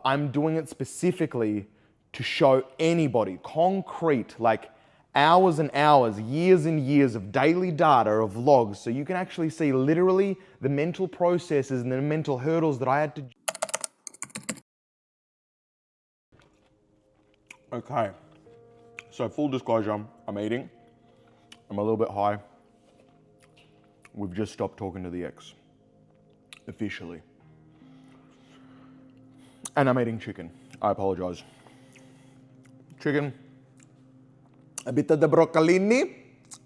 I'm doing it specifically to show anybody, concrete, like hours and hours, years and years of daily data of vlogs, so you can actually see literally the mental processes and the mental hurdles that I had to. Okay, so full disclosure, I'm eating. I'm a little bit high. We've just stopped talking to the ex, officially. And I'm eating chicken. I apologize. Chicken, a bit of the broccolini,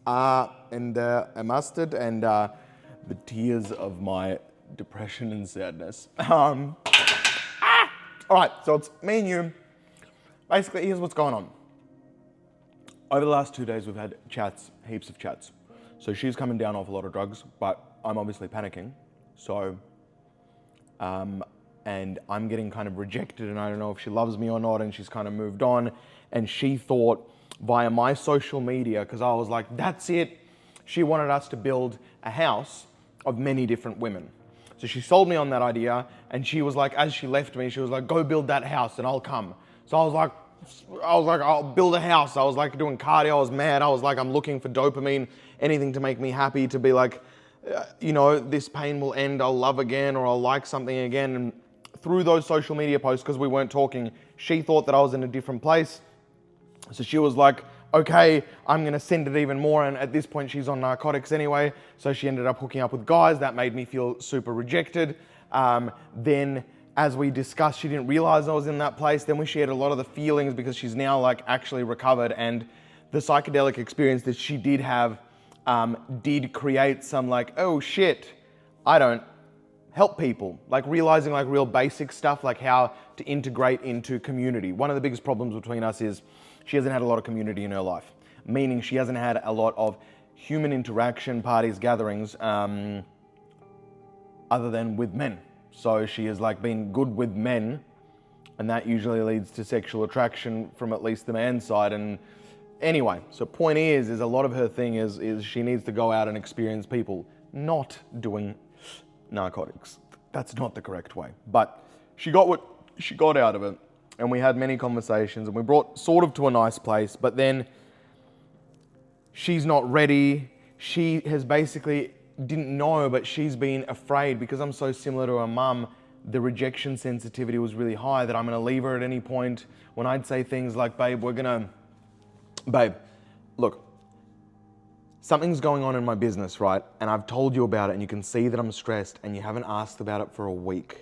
and a mustard, and the tears of my depression and sadness. All right, so it's me and you. Basically, here's what's going on. Over the last 2 days, we've had chats, heaps of chats. So she's coming down off a lot of drugs, but I'm obviously panicking. So, and I'm getting kind of rejected, and I don't know if she loves me or not, and she's kind of moved on. And she thought via my social media, because I was like, that's it. She wanted us to build a house of many different women. So she sold me on that idea, and she was like, as she left me, she was like, go build that house and I'll come. So I was like, I'll build a house. I was like doing cardio. I was mad. I was like, I'm looking for dopamine, anything to make me happy, to be like, this pain will end. I'll love again, or I'll like something again. And through those social media posts, because we weren't talking, she thought that I was in a different place. So she was like, okay, I'm going to send it even more. And at this point, she's on narcotics anyway. So she ended up hooking up with guys. That made me feel super rejected. Then, as we discussed, she didn't realize I was in that place. Then we shared a lot of the feelings, because she's now like actually recovered. And the psychedelic experience that she did have did create some like, oh shit, I don't help people. Like realizing like real basic stuff, like how to integrate into community. One of the biggest problems between us is she hasn't had a lot of community in her life, meaning she hasn't had a lot of human interaction, parties, gatherings, other than with men. So she has like been good with men, and that usually leads to sexual attraction from at least the man's side. And anyway, so point is a lot of her thing is she needs to go out and experience people, not doing narcotics. That's not the correct way. But she got what she got out of it. And we had many conversations, and we brought sort of to a nice place, but then she's not ready. She has basically didn't know, but she's been afraid, because I'm so similar to her mum. The rejection sensitivity was really high, that I'm going to leave her at any point. When I'd say things like, babe, look, something's going on in my business, right? And I've told you about it, and you can see that I'm stressed, and you haven't asked about it for a week.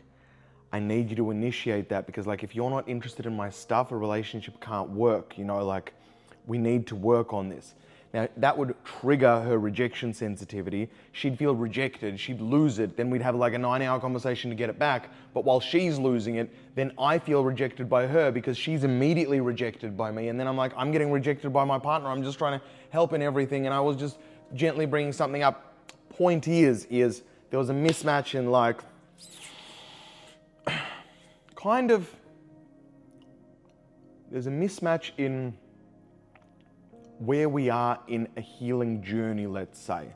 I need you to initiate that, because like if you're not interested in my stuff, a relationship can't work, like we need to work on this. Now that would trigger her rejection sensitivity. She'd feel rejected, she'd lose it, then we'd have like a 9-hour conversation to get it back. But while she's losing it, then I feel rejected by her, because she's immediately rejected by me. And then I'm like, I'm getting rejected by my partner. I'm just trying to help in everything. And I was just gently bringing something up. Point is there was a mismatch in like, there's a mismatch in where we are in a healing journey, let's say.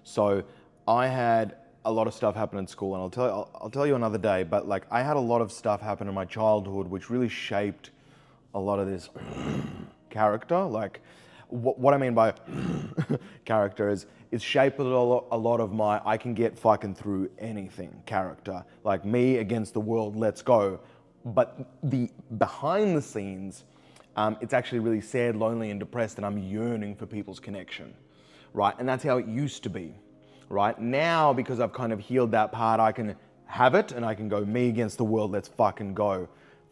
So I had a lot of stuff happen in school, and I'll tell you another day, but like I had a lot of stuff happen in my childhood which really shaped a lot of this character. Like what I mean by character is shaped a lot of my I can get fucking through anything character. Like me against the world, let's go. But the behind the scenes, it's actually really sad, lonely, and depressed, and I'm yearning for people's connection, right? And that's how it used to be, right? Now, because I've kind of healed that part, I can have it, and I can go me against the world, let's fucking go.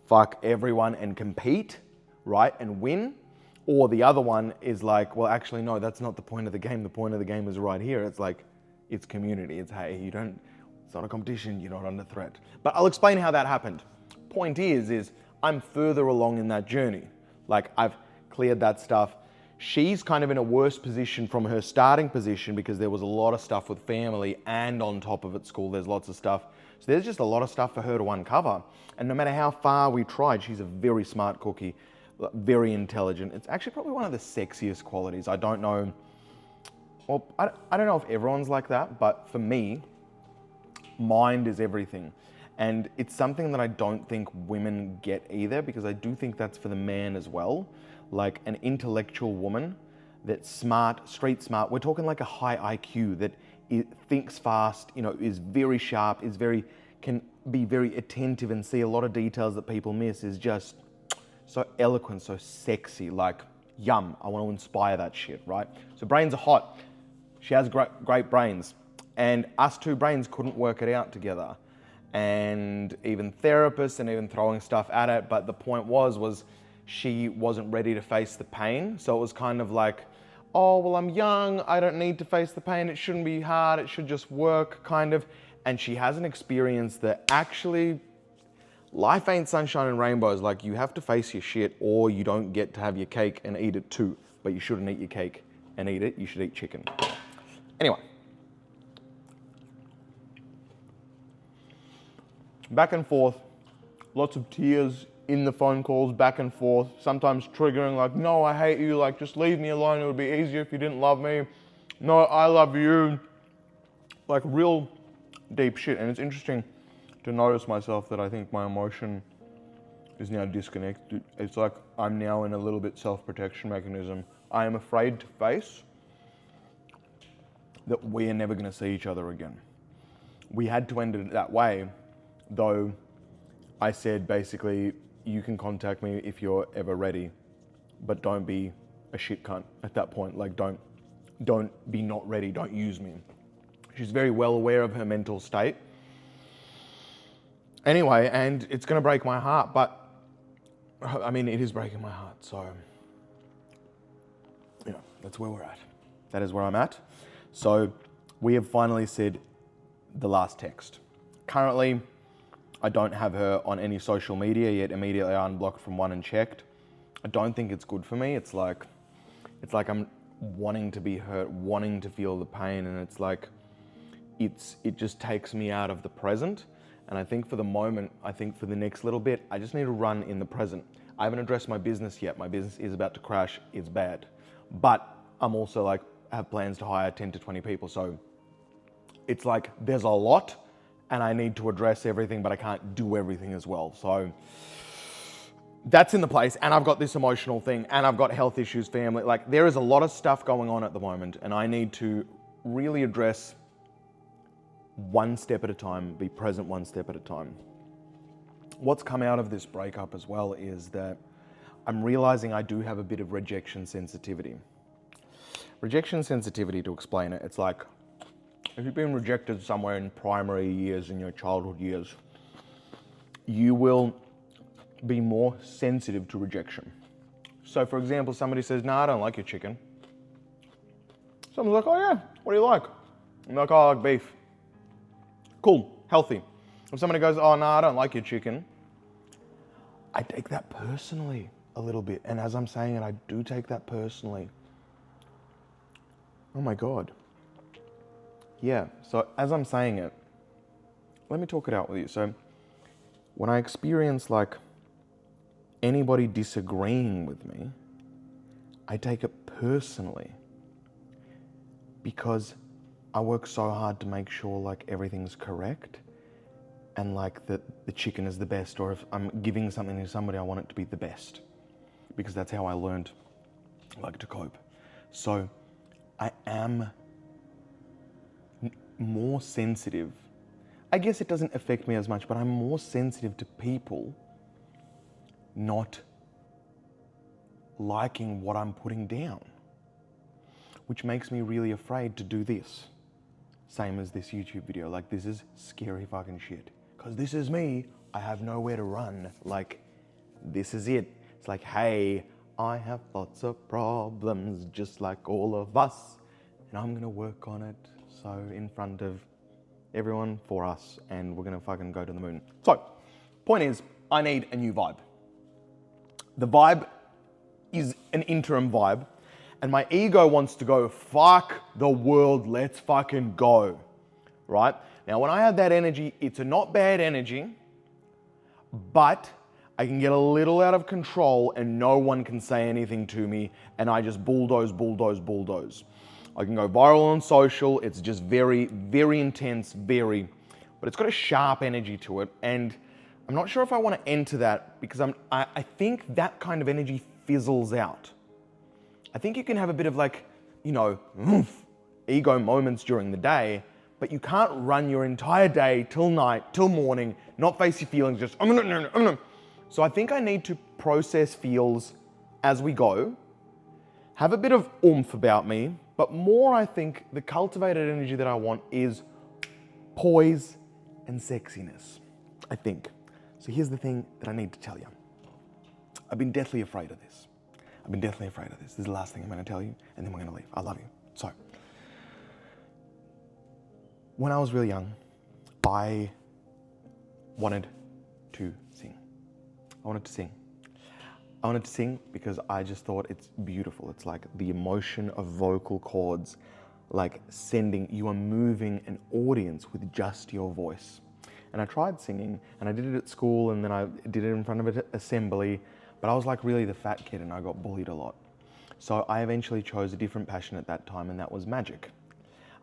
Fuck everyone and compete, right? And win. Or the other one is like, well, actually, no, that's not the point of the game. The point of the game is right here. It's like, it's community. It's, hey, it's not a competition. You're not under threat. But I'll explain how that happened. Point is I'm further along in that journey. Like I've cleared that stuff. She's kind of in a worse position from her starting position, because there was a lot of stuff with family, and on top of it, school, there's lots of stuff. So there's just a lot of stuff for her to uncover. And no matter how far we tried, she's a very smart cookie, very intelligent. It's actually probably one of the sexiest qualities. I don't know, well, I don't know if everyone's like that, but for me, mind is everything. And it's something that I don't think women get either, because I do think that's for the man as well. Like an intellectual woman that's smart, street smart. We're talking like a high IQ that thinks fast, you know, is very sharp, can be very attentive and see a lot of details that people miss, is just so eloquent, so sexy, like yum, I want to inspire that shit, right? So brains are hot. She has great brains. And us two brains couldn't work it out together. And even therapists and even throwing stuff at it. But the point was she wasn't ready to face the pain. So it was kind of like, oh, well, I'm young. I don't need to face the pain. It shouldn't be hard. It should just work, kind of. And she hasn't experienced that actually life ain't sunshine and rainbows. Like, you have to face your shit, or you don't get to have your cake and eat it too. But you shouldn't eat your cake and eat it. You should eat chicken. Anyway. Back and forth. Lots of tears in the phone calls, back and forth. Sometimes triggering, like, no, I hate you. Like, just leave me alone. It would be easier if you didn't love me. No, I love you. Like, real deep shit. And it's interesting to notice myself that I think my emotion is now disconnected. It's like I'm now in a little bit self-protection mechanism. I am afraid to face that we are never going to see each other again. We had to end it that way, though I said basically, you can contact me if you're ever ready, but don't be a shit cunt at that point. Like, don't be not ready. Don't use me. She's very well aware of her mental state. Anyway, and it's going to break my heart, but I mean, it is breaking my heart. So, you know, that's where we're at. That is where I'm at. So we have finally said the last text. Currently, I don't have her on any social media yet. Immediately I unblocked from one and checked. I don't think it's good for me. It's like I'm wanting to be hurt, wanting to feel the pain, and it's like it just takes me out of the present. And I think for the moment, I think for the next little bit, I just need to run in the present. I haven't addressed my business yet. My business is about to crash. It's bad. But I'm also like, have plans to hire 10 to 20 people. So it's like, there's a lot and I need to address everything, but I can't do everything as well. So that's in the place. And I've got this emotional thing, and I've got health issues, family. Like, there is a lot of stuff going on at the moment, and I need to really address one step at a time, be present one step at a time. What's come out of this breakup as well is that I'm realizing I do have a bit of rejection sensitivity. Rejection sensitivity, to explain it, it's like if you've been rejected somewhere in primary years, in your childhood years, you will be more sensitive to rejection. So for example, somebody says, no, I don't like your chicken. Someone's like, oh yeah, what do you like? I'm like, oh, I like beef. Cool, healthy. If somebody goes, oh no, I don't like your chicken, I take that personally a little bit. And as I'm saying it, I do take that personally. Oh my God. Yeah, so as I'm saying it, let me talk it out with you. So when I experience like anybody disagreeing with me, I take it personally because I work so hard to make sure like everything's correct and like that the chicken is the best, or if I'm giving something to somebody, I want it to be the best because that's how I learned like to cope. So I am more sensitive. I guess it doesn't affect me as much, but I'm more sensitive to people not liking what I'm putting down, which makes me really afraid to do this. Same as this YouTube video. Like, this is scary fucking shit. Because this is me. I have nowhere to run. Like, this is it. It's like, hey, I have lots of problems just like all of us. And I'm going to work on it. So in front of everyone, for us. And we're going to fucking go to the moon. So, point is, I need a new vibe. The vibe is an interim vibe. And my ego wants to go, fuck the world, let's fucking go, right? Now, when I have that energy, it's a not bad energy, but I can get a little out of control and no one can say anything to me, and I just bulldoze. I can go viral on social. It's just very, very intense, very but it's got a sharp energy to it. And I'm not sure if I want to enter that because I think that kind of energy fizzles out. I think you can have a bit of like, ego moments during the day, but you can't run your entire day till night, till morning, not face your feelings, just, So I think I need to process feels as we go, have a bit of oomph about me, but more I think the cultivated energy that I want is poise and sexiness, I think. So here's the thing that I need to tell you. I've been deathly afraid of this. This is the last thing I'm going to tell you, and then we're going to leave. I love you. So, when I was really young, I wanted to sing. I wanted to sing because I just thought it's beautiful. It's like the emotion of vocal cords, like you are moving an audience with just your voice. And I tried singing, and I did it at school, and then I did it in front of an assembly, but I was like really the fat kid, and I got bullied a lot. So I eventually chose a different passion at that time, and that was magic.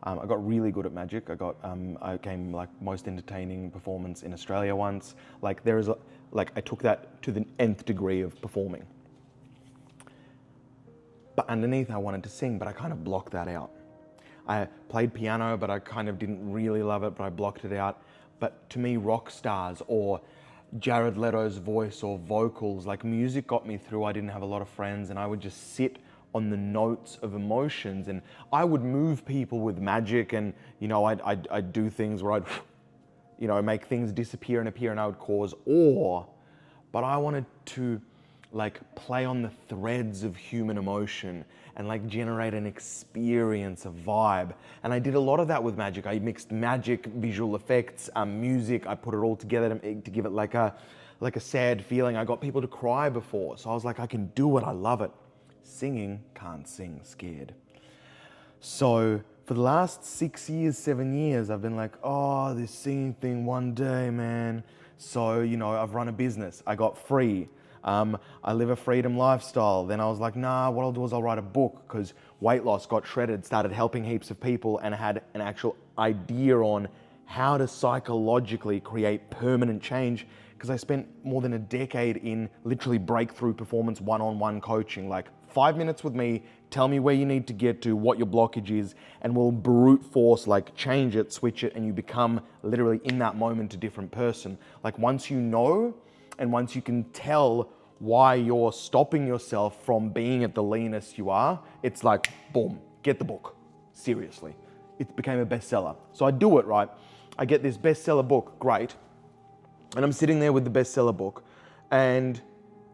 I got really good at magic. I came like most entertaining performance in Australia once. I took that to the nth degree of performing. But underneath I wanted to sing, but I kind of blocked that out. I played piano, but I kind of didn't really love it, but I blocked it out. But to me, rock stars or Jared Leto's voice or vocals, like music got me through. I didn't have a lot of friends, and I would just sit on the notes of emotions, and I would move people with magic, and I'd do things where I'd make things disappear and appear, and I would cause awe. But I wanted to like play on the threads of human emotion and like generate an experience, a vibe. And I did a lot of that with magic. I mixed magic, visual effects, music. I put it all together to give it like a sad feeling. I got people to cry before, so I was like, I can do it. I love it. Singing, can't sing, scared. So for the last 6 years, 7 years, I've been like, oh, this singing thing one day, man. So, I've run a business. I got free. I live a freedom lifestyle. Then I was like, nah, what I'll do is I'll write a book, because weight loss got shredded, started helping heaps of people, and I had an actual idea on how to psychologically create permanent change, because I spent more than a decade in literally breakthrough performance one-on-one coaching, like 5 minutes with me, tell me where you need to get to, what your blockage is, and we'll brute force, like change it, switch it, and you become literally in that moment a different person. Like once you know, and once you can tell why you're stopping yourself from being at the leanest you are, it's like, boom, get the book. Seriously. It became a bestseller. So I do it, right? I get this bestseller book, great. And I'm sitting there with the bestseller book, and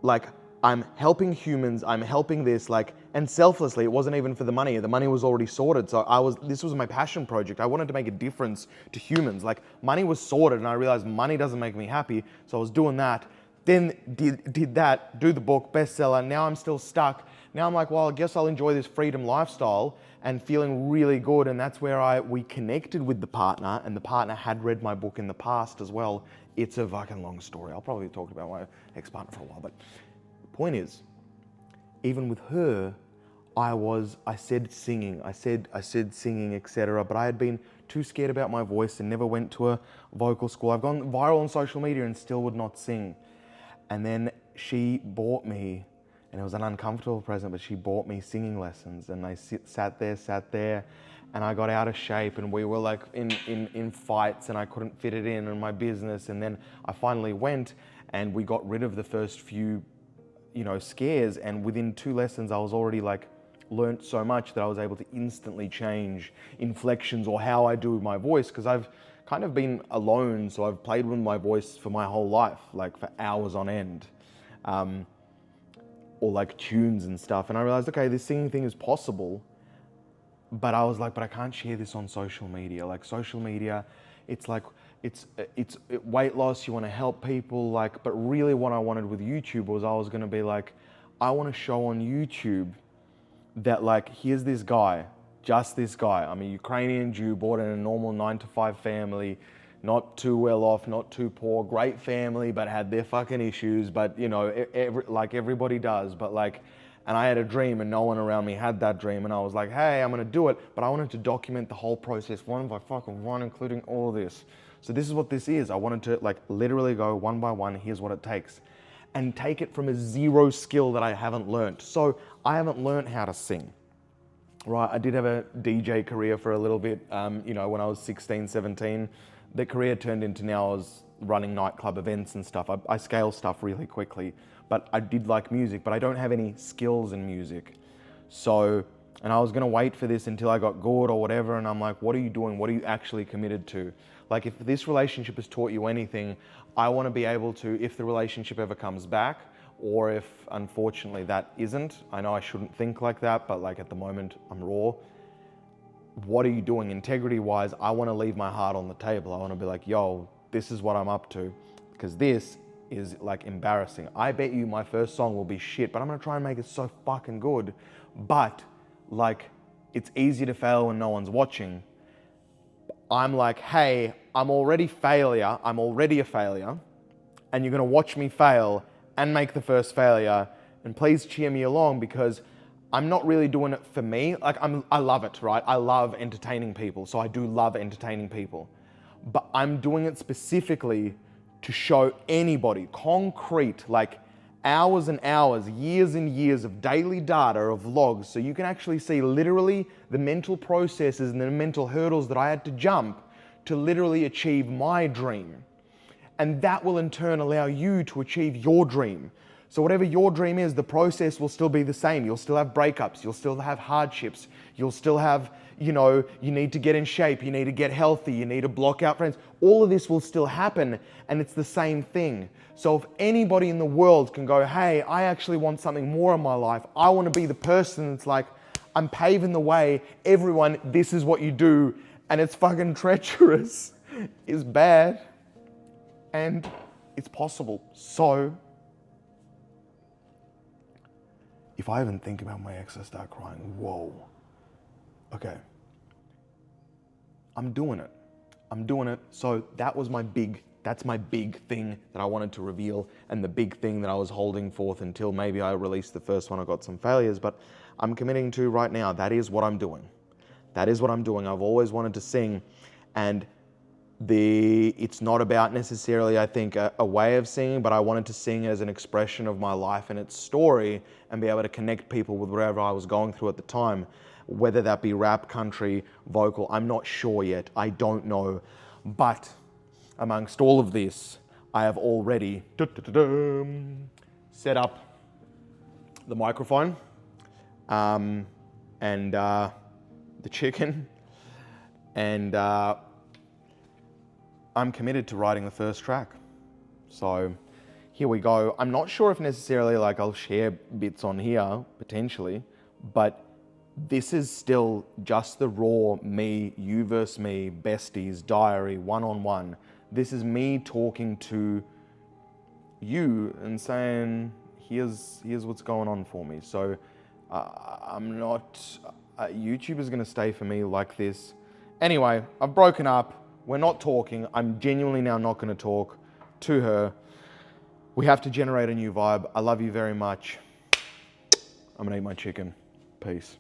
like, I'm helping humans, I'm helping this, and selflessly, it wasn't even for the money. The money was already sorted. So this was my passion project. I wanted to make a difference to humans. Like, money was sorted, and I realized money doesn't make me happy. So I was doing that. Then did that, do the book, bestseller. Now I'm still stuck. Now I'm like, well, I guess I'll enjoy this freedom lifestyle and feeling really good. And that's where we connected with the partner, and the partner had read my book in the past as well. It's a fucking long story. I'll probably talk about my ex-partner for a while, but point is, even with her, I said singing, etc. But I had been too scared about my voice and never went to a vocal school. I've gone viral on social media and still would not sing. And then she bought me, and it was an uncomfortable present, but she bought me singing lessons, and I sat there, and I got out of shape, and we were like in fights, and I couldn't fit it in my business. And then I finally went, and we got rid of the first few scares, and within 2 lessons I was already learnt so much that I was able to instantly change inflections or how I do my voice, because I've kind of been alone, so I've played with my voice for my whole life, for hours on end, or tunes and stuff. And I realized, okay, this singing thing is possible, but I was like, but I can't share this on social media. Social media, it's weight loss, you want to help people, but really what I wanted with YouTube was I was going to be I want to show on YouTube that here's this guy, just this guy. I'm a Ukrainian Jew, born in a normal 9-to-5 family, not too well off, not too poor, great family, but had their fucking issues, but everybody does, and I had a dream, and no one around me had that dream, and I was like, hey, I'm gonna do it, but I wanted to document the whole process, one by fucking one, including all of this. So this is what this is. I wanted to like literally go one by one, here's what it takes. And take it from a zero skill that I haven't learned. So I haven't learned how to sing. Right, I did have a DJ career for a little bit, when I was 16, 17. The career turned into now I was running nightclub events and stuff. I scale stuff really quickly, but I did like music, but I don't have any skills in music. So, and I was gonna wait for this until I got good or whatever, and I'm like, what are you doing? What are you actually committed to? Like if this relationship has taught you anything, I wanna be able to, if the relationship ever comes back, or if unfortunately that isn't, I know I shouldn't think like that, but like at the moment I'm raw. What are you doing integrity wise? I want to leave my heart on the table. I want to be like, yo, this is what I'm up to, because this is like embarrassing. I bet you my first song will be shit, but I'm going to try and make it so fucking good. But like, it's easy to fail when no one's watching. I'm like, hey, I'm already a failure, and you're going to watch me fail and make the first failure, and please cheer me along, because I'm not really doing it for me. Like I love it, right? I love entertaining people, so I do love entertaining people. But I'm doing it specifically to show anybody, concrete, like hours and hours, years and years of daily data, of logs, so you can actually see literally the mental processes and the mental hurdles that I had to jump to literally achieve my dream. And that will in turn allow you to achieve your dream. So whatever your dream is, the process will still be the same. You'll still have breakups, you'll still have hardships, you'll still have, you need to get in shape, you need to get healthy, you need to block out friends. All of this will still happen, and it's the same thing. So if anybody in the world can go, hey, I actually want something more in my life, I want to be the person that's like, I'm paving the way, everyone, this is what you do, and it's fucking treacherous, is bad. And it's possible. So, if I even think about my ex, I start crying. Whoa. Okay. I'm doing it. So that's my big thing that I wanted to reveal, and the big thing that I was holding forth until maybe I released the first one. I got some failures, but I'm committing to right now. That is what I'm doing. I've always wanted to sing, and it's not about necessarily, I think, a way of singing, but I wanted to sing as an expression of my life and its story, and be able to connect people with whatever I was going through at the time, whether that be rap, country, vocal. I'm not sure yet. I don't know. But amongst all of this, I have already set up the microphone and the chicken, and I'm committed to writing the first track. So here we go. I'm not sure if necessarily like I'll share bits on here, potentially, but this is still just the raw me, you versus me, besties, diary, one-on-one. This is me talking to you and saying, here's what's going on for me. So I'm not, YouTube is gonna stay for me like this. Anyway, I've broken up. We're not talking. I'm genuinely now not going to talk to her. We have to generate a new vibe. I love you very much. I'm going to eat my chicken. Peace.